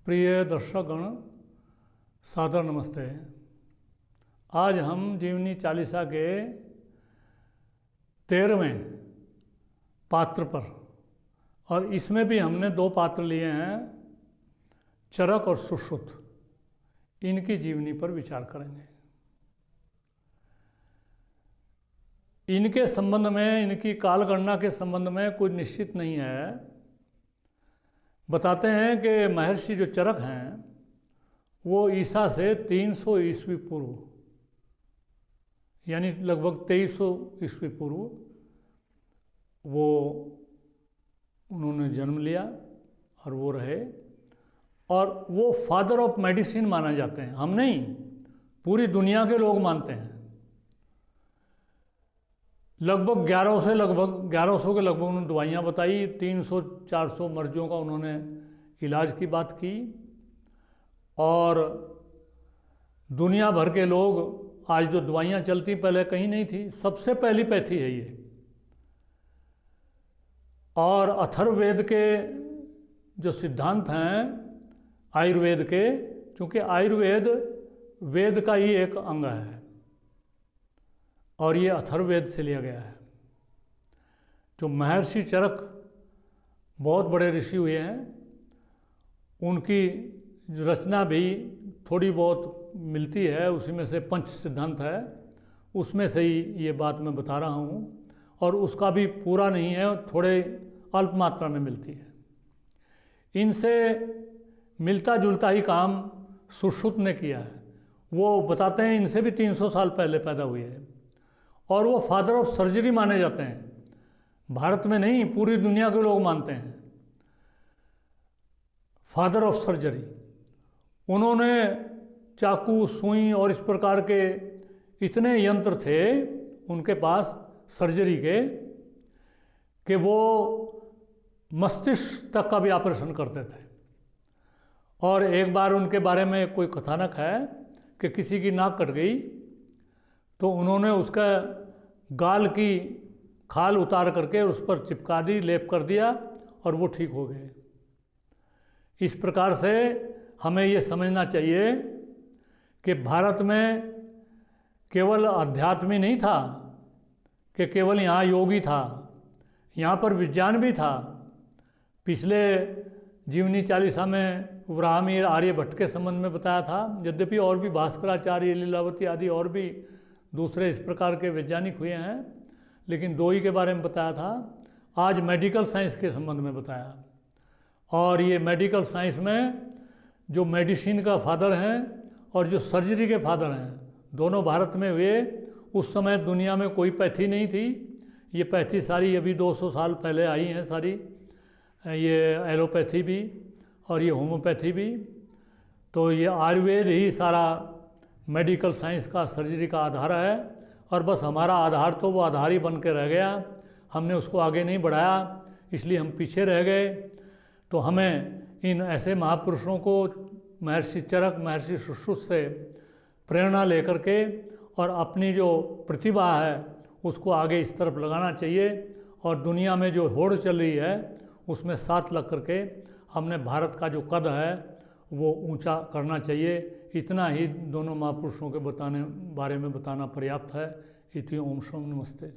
प्रिय दर्शकगण, सादर नमस्ते। आज हम जीवनी चालीसा के 13वें पात्र पर, और इसमें भी हमने 2 पात्र लिए हैं, चरक और सुश्रुत। इनकी जीवनी पर विचार करेंगे। इनके संबंध में, इनकी कालगणना के संबंध में कुछ निश्चित नहीं है। बताते हैं कि महर्षि जो चरक हैं वो ईसा से 300 ईस्वी पूर्व, यानी लगभग 2300 ईस्वी पूर्व वो उन्होंने जन्म लिया और वो रहे, और वो फादर ऑफ मेडिसिन माने जाते हैं। हम नहीं, पूरी दुनिया के लोग मानते हैं। लगभग 1100 के लगभग उन्होंने दवाइयाँ बताई। 300-400 मर्जों का उन्होंने इलाज की बात की, और दुनिया भर के लोग, आज जो दवाइयाँ चलती पहले कहीं नहीं थी, सबसे पहली पैथी है ये। और अथर्ववेद के जो सिद्धांत हैं आयुर्वेद के, चूँकि आयुर्वेद वेद का ही एक अंग है और ये अथर्ववेद से लिया गया है। जो महर्षि चरक बहुत बड़े ऋषि हुए हैं, उनकी रचना भी थोड़ी बहुत मिलती है, उसी में से पंच सिद्धांत है, उसमें से ही ये बात मैं बता रहा हूँ, और उसका भी पूरा नहीं है, थोड़े अल्प मात्रा में मिलती है। इनसे मिलता जुलता ही काम सुश्रुत ने किया है। वो बताते हैं इनसे भी 300 साल पहले पैदा हुए हैं, और वो फादर ऑफ सर्जरी माने जाते हैं। भारत में नहीं, पूरी दुनिया के लोग मानते हैं फादर ऑफ सर्जरी। उन्होंने चाकू, सुई और इस प्रकार के इतने यंत्र थे उनके पास सर्जरी के, कि वो मस्तिष्क तक का भी ऑपरेशन करते थे। और एक बार उनके बारे में कोई कथानक है कि किसी की नाक कट गई तो उन्होंने उसका गाल की खाल उतार करके उस पर चिपका दी, लेप कर दिया, और वो ठीक हो गए। इस प्रकार से हमें ये समझना चाहिए कि भारत में केवल अध्यात्म ही नहीं था, कि केवल यहाँ योगी था, यहाँ पर विज्ञान भी था। पिछले जीवनी चालीसा में वराहमिहिर आर्यभट्ट के संबंध में बताया था, यद्यपि और भी भास्कराचार्य, लीलावती आदि और भी दूसरे इस प्रकार के वैज्ञानिक हुए हैं, लेकिन 2 ही के बारे में बताया था। आज मेडिकल साइंस के संबंध में बताया, और ये मेडिकल साइंस में जो मेडिसिन का फादर हैं और जो सर्जरी के फादर हैं, दोनों भारत में हुए। उस समय दुनिया में कोई पैथी नहीं थी। ये पैथी सारी अभी 200 साल पहले आई हैं सारी, ये एलोपैथी भी और ये होम्योपैथी भी। तो ये आयुर्वेद ही सारा मेडिकल साइंस का, सर्जरी का आधार है, और बस हमारा आधार तो वो आधार ही बन के रह गया। हमने उसको आगे नहीं बढ़ाया, इसलिए हम पीछे रह गए। तो हमें इन ऐसे महापुरुषों को, महर्षि चरक, महर्षि सुश्रुत से प्रेरणा लेकर के और अपनी जो प्रतिभा है उसको आगे इस तरफ लगाना चाहिए, और दुनिया में जो होड़ चल रही है उसमें साथ लग करके हमने भारत का जो कद है वो ऊंचा करना चाहिए। इतना ही दोनों महापुरुषों के बारे में बताना पर्याप्त है। इति ओम शम नमस्ते।